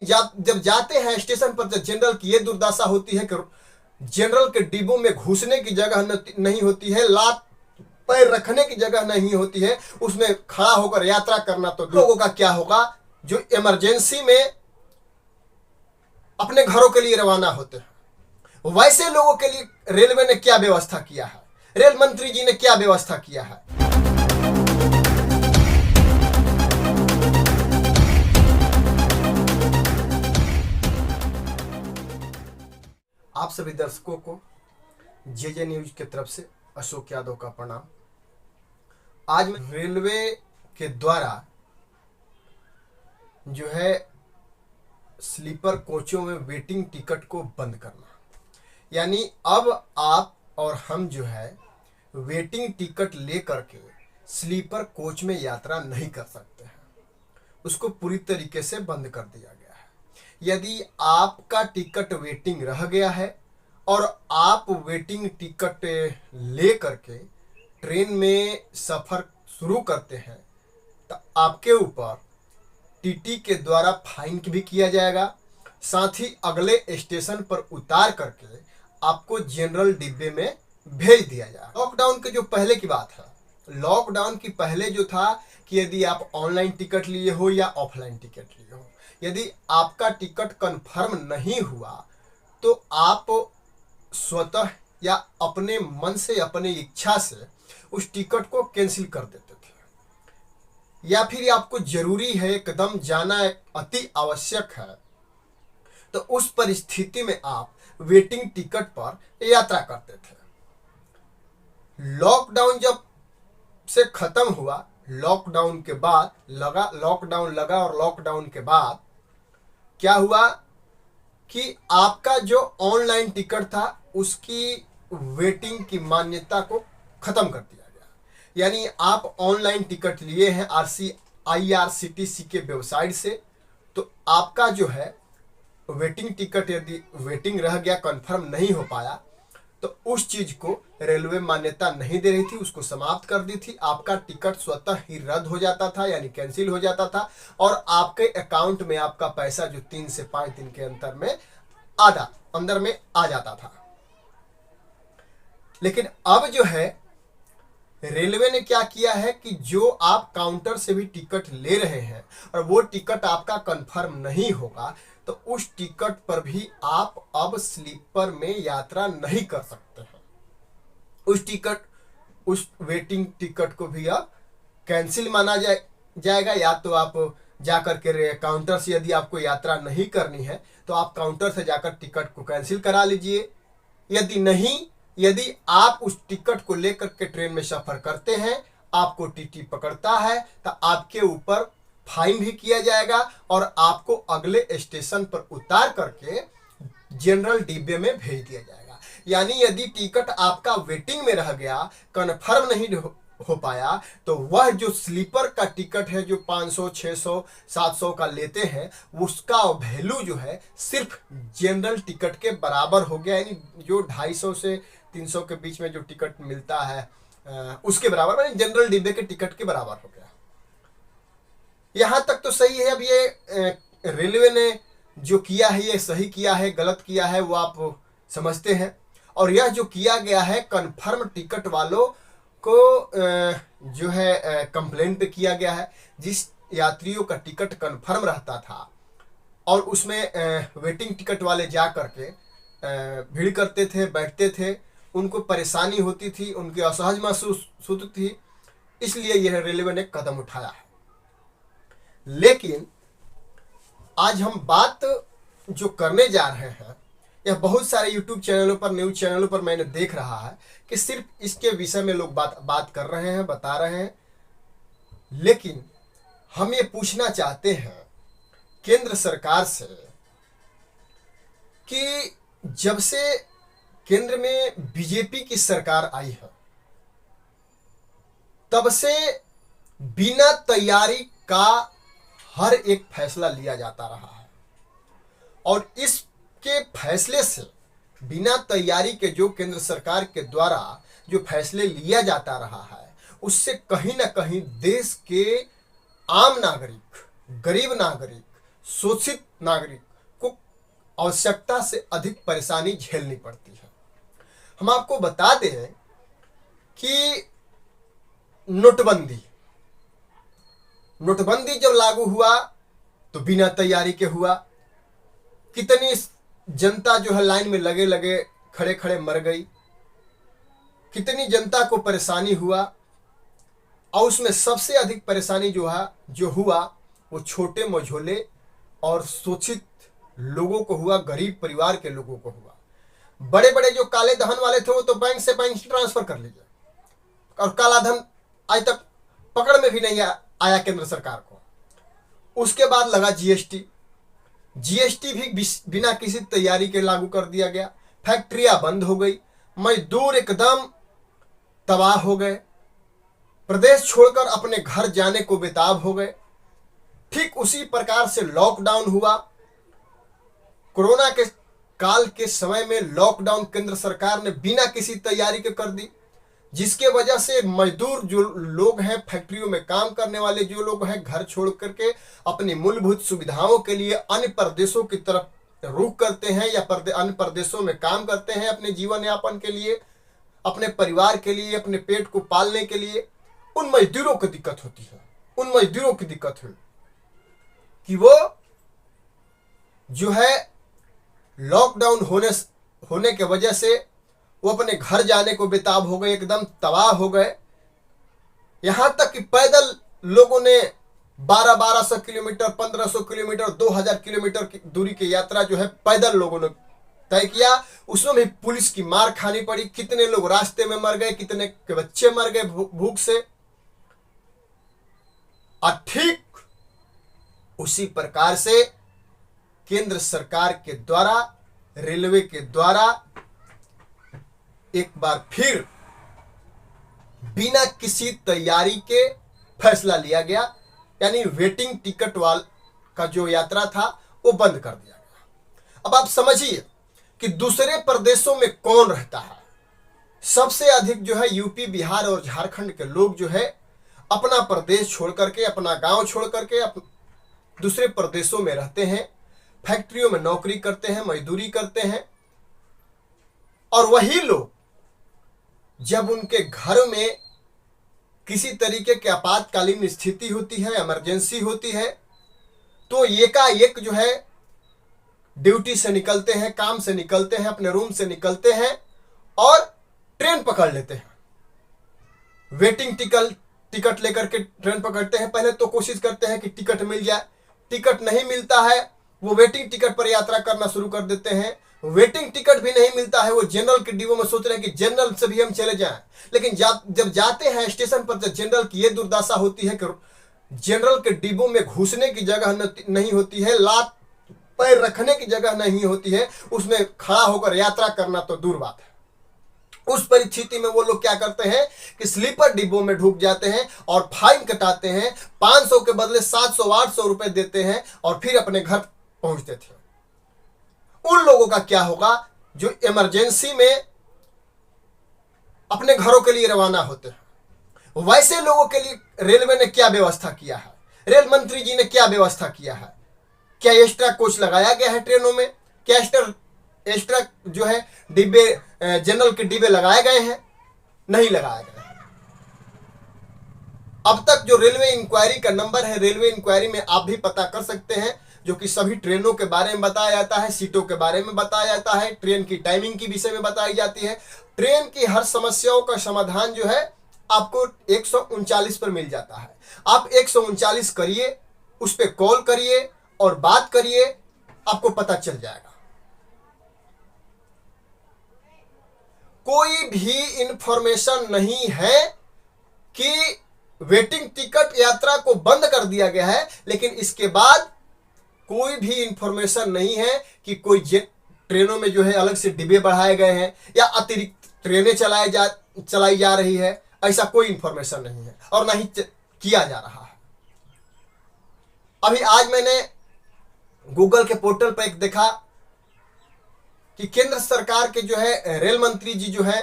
जब जाते हैं स्टेशन पर, तो जनरल की ये दुर्दशा होती है कि जनरल के डिब्बों में घुसने की जगह नहीं होती है, लात पैर रखने की जगह नहीं होती है, उसमें खड़ा होकर यात्रा करना तो लोगों का क्या होगा जो इमरजेंसी में अपने घरों के लिए रवाना होते हैं। वैसे लोगों के लिए रेलवे ने क्या व्यवस्था किया है, रेल मंत्री जी ने क्या व्यवस्था किया है। आप सभी दर्शकों को जे न्यूज की तरफ से अशोक यादव का प्रणाम। आज मैं रेलवे के द्वारा जो है स्लीपर कोचों में वेटिंग टिकट को बंद करना, यानी अब आप और हम जो है वेटिंग टिकट लेकर के स्लीपर कोच में यात्रा नहीं कर सकते हैं, उसको पूरी तरीके से बंद कर दिया गया है। यदि आपका टिकट वेटिंग रह गया है और आप वेटिंग टिकट ले करके ट्रेन में सफ़र शुरू करते हैं तो आपके ऊपर टीटी के द्वारा फाइन भी किया जाएगा, साथ ही अगले स्टेशन पर उतार करके आपको जनरल डिब्बे में भेज दिया जाएगा। लॉकडाउन के जो पहले की बात है, लॉकडाउन की पहले जो था कि यदि आप ऑनलाइन टिकट लिए हो या ऑफलाइन टिकट लिए हो, यदि आपका टिकट कंफर्म नहीं हुआ तो आप स्वतः या अपने मन से, अपने इच्छा से उस टिकट को कैंसिल कर देते थे, या फिर आपको जरूरी है, एकदम जाना अति आवश्यक है, तो उस परिस्थिति में आप वेटिंग टिकट पर यात्रा करते थे। लॉकडाउन जब से खत्म हुआ, लॉकडाउन के बाद लॉकडाउन लगा और लॉकडाउन के बाद क्या हुआ कि आपका जो ऑनलाइन टिकट था उसकी वेटिंग की मान्यता को खत्म कर दिया गया। यानी आप ऑनलाइन टिकट लिए हैं IRCTC के वेबसाइट से, तो आपका जो है वेटिंग टिकट यदि वेटिंग रह गया, कंफर्म नहीं हो पाया, तो उस चीज को रेलवे मान्यता नहीं दे रही थी, उसको समाप्त कर दी थी। आपका टिकट स्वतः ही रद्द हो जाता था, यानी कैंसिल हो जाता था, और आपके अकाउंट में आपका पैसा जो 3 से 5 दिन के अंदर में आ जाता था। लेकिन अब जो है रेलवे ने क्या किया है कि जो आप काउंटर से भी टिकट ले रहे हैं और वो टिकट आपका कंफर्म नहीं होगा, तो उस टिकट पर भी आप अब स्लीपर में यात्रा नहीं कर सकते हैं। उस वेटिंग टिकट को भी अब कैंसिल माना जाएगा। या तो आप जाकर के काउंटर से, यदि आपको यात्रा नहीं करनी है तो आप काउंटर से जाकर टिकट को कैंसिल करा लीजिए। यदि आप उस टिकट को लेकर के ट्रेन में सफर करते हैं, आपको टीटी पकड़ता है, तो आपके ऊपर फाइन भी किया जाएगा और आपको अगले स्टेशन पर उतार करके जनरल डिब्बे में भेज दिया जाएगा। यानी यदि टिकट आपका वेटिंग में रह गया, कन्फर्म नहीं हो पाया, तो वह जो स्लीपर का टिकट है जो 500, 600, 700 का लेते हैं, उसका वैल्यू जो है सिर्फ जनरल टिकट के बराबर हो गया। यानी जो 250 से 300 के बीच में जो टिकट मिलता है उसके बराबर, यानी जनरल डिब्बे के टिकट के बराबर हो गया। यहां तक तो सही है। अब ये रेलवे ने जो किया है ये सही किया है, गलत किया है वो आप समझते हैं। और यह जो किया गया है, कन्फर्म टिकट वालों को जो है कंप्लेंट पे किया गया है। जिस यात्रियों का टिकट कन्फर्म रहता था और उसमें वेटिंग टिकट वाले जा करके भीड़ करते थे, बैठते थे, उनको परेशानी होती थी, उनकी असहज महसूस होती थी, इसलिए यह रेलवे ने कदम उठाया है। लेकिन आज हम बात जो करने जा रहे हैं, यह बहुत सारे यूट्यूब चैनलों पर, न्यूज चैनलों पर मैंने देख रहा है कि सिर्फ इसके विषय में लोग बात कर रहे हैं, बता रहे हैं। लेकिन हम ये पूछना चाहते हैं केंद्र सरकार से कि जब से केंद्र में बीजेपी की सरकार आई है, तब से बिना तैयारी का हर एक फैसला लिया जाता रहा है, और इसके फैसले से, बिना तैयारी के जो केंद्र सरकार के द्वारा जो फैसले लिया जाता रहा है, उससे कहीं ना कहीं देश के आम नागरिक, गरीब नागरिक, शोषित नागरिक को आवश्यकता से अधिक परेशानी झेलनी पड़ती है। हम आपको बता दें कि नोटबंदी जब लागू हुआ तो बिना तैयारी के हुआ। कितनी जनता जो है लाइन में लगे लगे खड़े खड़े मर गई, कितनी जनता को परेशानी हुआ। और उसमें सबसे अधिक परेशानी जो हुआ वो छोटे मझोले और शोषित लोगों को हुआ, गरीब परिवार के लोगों को हुआ। बड़े बड़े जो काले धन वाले थे वो तो बैंक से बैंक ट्रांसफर कर लीजिए, और काला धन आज तक पकड़ में भी नहीं आया केंद्र सरकार को। उसके बाद लगा जीएसटी भी बिना किसी तैयारी के लागू कर दिया गया। फैक्ट्रियां बंद हो गई, मजदूर एकदम तबाह हो गए, प्रदेश छोड़कर अपने घर जाने को बेताब हो गए। ठीक उसी प्रकार से लॉकडाउन हुआ। कोरोना के काल के समय में लॉकडाउन केंद्र सरकार ने बिना किसी तैयारी के कर दी, जिसके वजह से मजदूर जो लोग हैं, फैक्ट्रियों में काम करने वाले जो लोग हैं, घर छोड़ करके अपनी मूलभूत सुविधाओं के लिए अन्य प्रदेशों की तरफ रुख करते हैं या अन्य प्रदेशों में काम करते हैं अपने जीवन यापन के लिए, अपने परिवार के लिए, अपने पेट को पालने के लिए। उन मजदूरों को दिक्कत होती है। उन मजदूरों की दिक्कत हुई कि वो जो है लॉकडाउन होने के वजह से वो अपने घर जाने को बेताब हो गए, एकदम तबाह हो गए। यहां तक कि पैदल लोगों ने 1200 किलोमीटर, 1500 किलोमीटर, 2000 किलोमीटर की दूरी की यात्रा जो है पैदल लोगों ने तय किया। उसमें भी पुलिस की मार खानी पड़ी। कितने लोग रास्ते में मर गए, कितने के बच्चे मर गए भूख से। और ठीक उसी प्रकार से केंद्र सरकार के द्वारा, रेलवे के द्वारा एक बार फिर बिना किसी तैयारी के फैसला लिया गया, यानी वेटिंग टिकट का जो यात्रा था वो बंद कर दिया गया। अब आप समझिए कि दूसरे प्रदेशों में कौन रहता है। सबसे अधिक जो है यूपी, बिहार और झारखंड के लोग जो है अपना प्रदेश छोड़ करके, अपना गांव छोड़ करके दूसरे प्रदेशों में रहते हैं, फैक्ट्रियों में नौकरी करते हैं, मजदूरी करते हैं। और वही लोग जब उनके घर में किसी तरीके की आपातकालीन स्थिति होती है, इमरजेंसी होती है, तो एकाएक जो है ड्यूटी से निकलते हैं, काम से निकलते हैं, अपने रूम से निकलते हैं और ट्रेन पकड़ लेते हैं। वेटिंग टिकट लेकर के ट्रेन पकड़ते हैं। पहले तो कोशिश करते हैं कि टिकट मिल जाए, टिकट नहीं मिलता है, वो वेटिंग टिकट पर यात्रा करना शुरू कर देते हैं। वेटिंग टिकट भी नहीं मिलता है, वो जनरल के डिब्बों में सोच रहे हैं कि जनरल से भी हम चले जाएं। लेकिन जब जाते हैं स्टेशन पर, जब जनरल की ये दुर्दशा होती है कि जनरल के डिब्बों में घुसने की जगह नहीं होती है, लात पैर रखने की जगह नहीं होती है, उसमें खड़ा होकर यात्रा करना तो दूर बात है। उस परिस्थिति में वो लोग क्या करते हैं कि स्लीपर डिब्बों में ढुक जाते हैं और फाइन कटाते हैं। 500 के बदले 700-800 रुपए देते हैं और फिर अपने घर पहुंचते थे। उन लोगों का क्या होगा जो इमरजेंसी में अपने घरों के लिए रवाना होते हैं। वैसे लोगों के लिए रेलवे ने क्या व्यवस्था किया है, रेल मंत्री जी ने क्या व्यवस्था किया है? क्या एक्स्ट्रा कोच लगाया गया है ट्रेनों में? क्या एक्स्ट्रा जो है डिब्बे, जनरल के डिब्बे लगाए गए हैं? नहीं लगाए गए हैं। अब तक जो रेलवे इंक्वायरी का नंबर है, रेलवे इंक्वायरी में आप भी पता कर सकते हैं, जो कि सभी ट्रेनों के बारे में बताया जाता है, सीटों के बारे में बताया जाता है, ट्रेन की टाइमिंग की विषय में बताई जाती है। ट्रेन की हर समस्याओं का समाधान जो है आपको 139 पर मिल जाता है। आप 139 करिए, उस पर कॉल करिए और बात करिए, आपको पता चल जाएगा। कोई भी इंफॉर्मेशन नहीं है कि वेटिंग टिकट यात्रा को बंद कर दिया गया है, लेकिन इसके बाद कोई भी इंफॉर्मेशन नहीं है कि कोई ट्रेनों में जो है अलग से डिब्बे बढ़ाए गए हैं या अतिरिक्त ट्रेनें चलाई जा रही है। ऐसा कोई इंफॉर्मेशन नहीं है और ना ही किया जा रहा है। अभी आज मैंने गूगल के पोर्टल पर एक देखा कि केंद्र सरकार के जो है रेल मंत्री जी जो है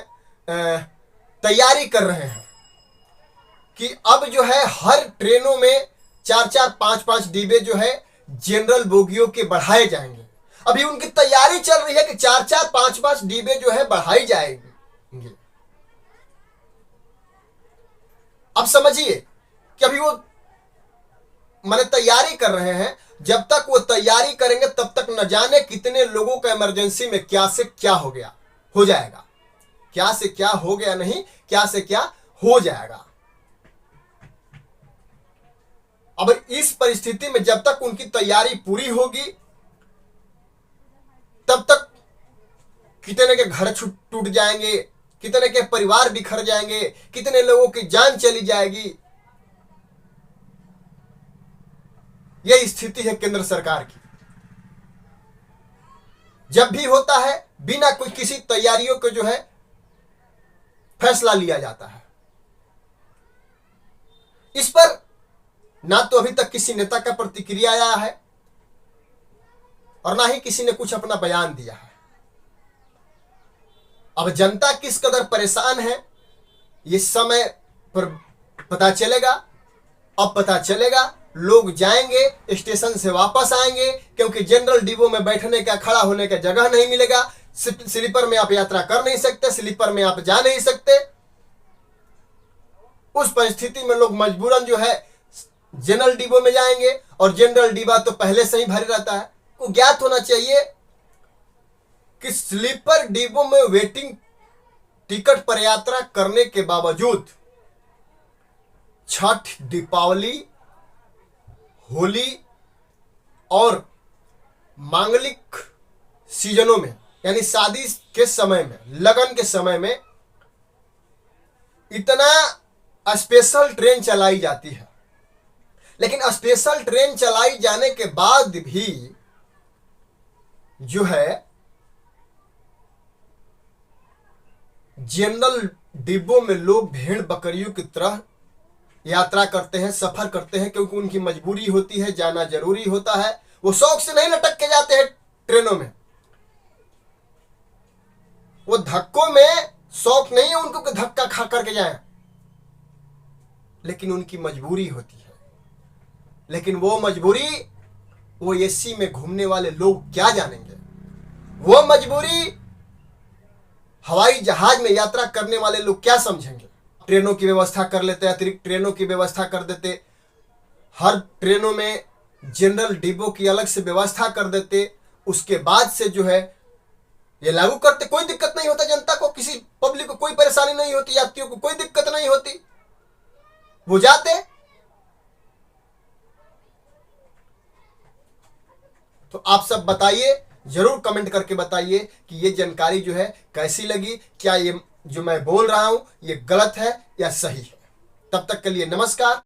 तैयारी कर रहे हैं कि अब जो है हर ट्रेनों में 4-4, 5-5 डिब्बे जो है जनरल बोगियों के बढ़ाए जाएंगे। अभी उनकी तैयारी चल रही है कि 4-4, 5-5 डिब्बे जो है बढ़ाई जाएंगे। अब समझिए कि अभी वो माने तैयारी कर रहे हैं। जब तक वो तैयारी करेंगे तब तक न जाने कितने लोगों का इमरजेंसी में क्या से क्या हो गया, हो जाएगा। क्या से क्या हो गया नहीं, क्या से क्या हो जाएगा। अब इस परिस्थिति में जब तक उनकी तैयारी पूरी होगी तब तक कितने के घर टूट जाएंगे, कितने के परिवार बिखर जाएंगे, कितने लोगों की जान चली जाएगी। यह स्थिति है केंद्र सरकार की। जब भी होता है बिना कोई किसी तैयारियों के जो है फैसला लिया जाता है। इस पर ना तो अभी तक किसी नेता का प्रतिक्रिया आया है और ना ही किसी ने कुछ अपना बयान दिया है। अब जनता किस कदर परेशान है ये समय पर पता चलेगा। अब पता चलेगा, लोग जाएंगे स्टेशन से वापस आएंगे, क्योंकि जनरल डिब्बों में बैठने का, खड़ा होने का जगह नहीं मिलेगा। स्लीपर में आप यात्रा कर नहीं सकते, स्लीपर में आप जा नहीं सकते। उस परिस्थिति में लोग मजबूरन जो है जनरल डिब्बों में जाएंगे, और जनरल डिब्बा तो पहले से ही भरे रहता है। को ज्ञात होना चाहिए कि स्लीपर डिब्बों में वेटिंग टिकट पर यात्रा करने के बावजूद छठ, दीपावली, होली और मांगलिक सीजनों में, यानी शादी के समय में, लगन के समय में इतना स्पेशल ट्रेन चलाई जाती है। लेकिन स्पेशल ट्रेन चलाई जाने के बाद भी जो है जनरल डिब्बों में लोग भेड़ बकरियों की तरह यात्रा करते हैं, सफर करते हैं, क्योंकि उनकी मजबूरी होती है, जाना जरूरी होता है। वो शौक से नहीं लटक के जाते हैं ट्रेनों में। वो धक्कों में शौक नहीं है उनको कि धक्का खा करके जाएं, लेकिन उनकी मजबूरी होती है। लेकिन वो मजबूरी वो एसी में घूमने वाले लोग क्या जानेंगे। वो मजबूरी हवाई जहाज में यात्रा करने वाले लोग क्या समझेंगे। ट्रेनों की व्यवस्था कर लेते, अतिरिक्त ट्रेनों की व्यवस्था कर देते, हर ट्रेनों में जनरल डिब्बों की अलग से व्यवस्था कर देते, उसके बाद से जो है ये लागू करते, कोई दिक्कत नहीं होता जनता को, किसी पब्लिक को कोई परेशानी नहीं होती, यात्रियों को कोई दिक्कत नहीं होती, वो जाते। तो आप सब बताइए, जरूर कमेंट करके बताइए कि ये जानकारी जो है कैसी लगी, क्या ये जो मैं बोल रहा हूं ये गलत है या सही है। तब तक के लिए नमस्कार।